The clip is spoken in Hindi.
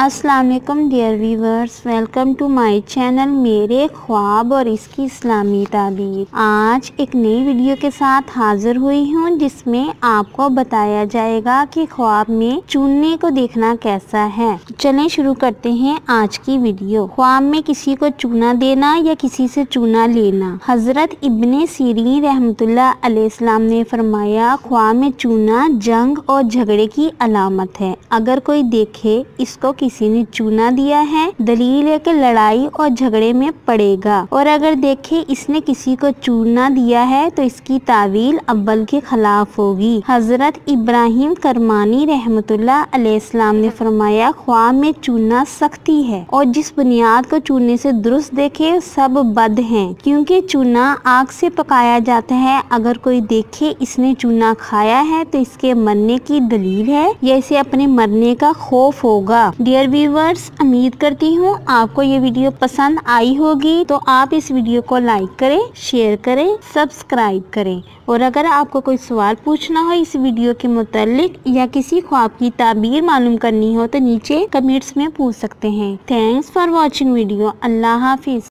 अस्सलाम वालेकुम dear viewers, welcome to my channel मेरे ख्वाब और इसकी इस्लामी ताबीर। आज एक नई वीडियो के साथ हाजिर हुई हूँ जिसमें आपको बताया जाएगा कि ख्वाब में चूने को देखना कैसा है। चलें शुरू करते हैं आज की वीडियो। ख्वाब में किसी को चूना देना या किसी से चूना लेना। हजरत इब्ने सीरीन रहमतुल्लाह अलैहिस्सलाम ने फरमाया, ख्वाब में चूना जंग और झगड़े की अलामत है। अगर कोई देखे इसको किसी ने चूना दिया है, दलील है कि लड़ाई और झगड़े में पड़ेगा। और अगर देखे इसने किसी को चूना दिया है तो इसकी तावील अव्वल के खिलाफ होगी। हजरत इब्राहिम करमानी रहमतुल्लाह अलैहिस्सलाम ने फरमाया, ख्वाब में चूना सख्ती है और जिस बुनियाद को चूने से दुरुस्त देखे सब बद हैं, क्योंकि चूना आग से पकाया जाता है। अगर कोई देखे इसने चूना खाया है तो इसके मरने की दलील है या इसे अपने मरने का खौफ होगा। डियर व्यूवर्स, उम्मीद करती हूँ आपको ये वीडियो पसंद आई होगी, तो आप इस वीडियो को लाइक करें, शेयर करें, सब्सक्राइब करें। और अगर आपको कोई सवाल पूछना हो इस वीडियो के मुतालिक या किसी ख्वाब की ताबीर मालूम करनी हो तो नीचे कमेंट्स में पूछ सकते हैं। Thanks for watching video. Allah Hafiz.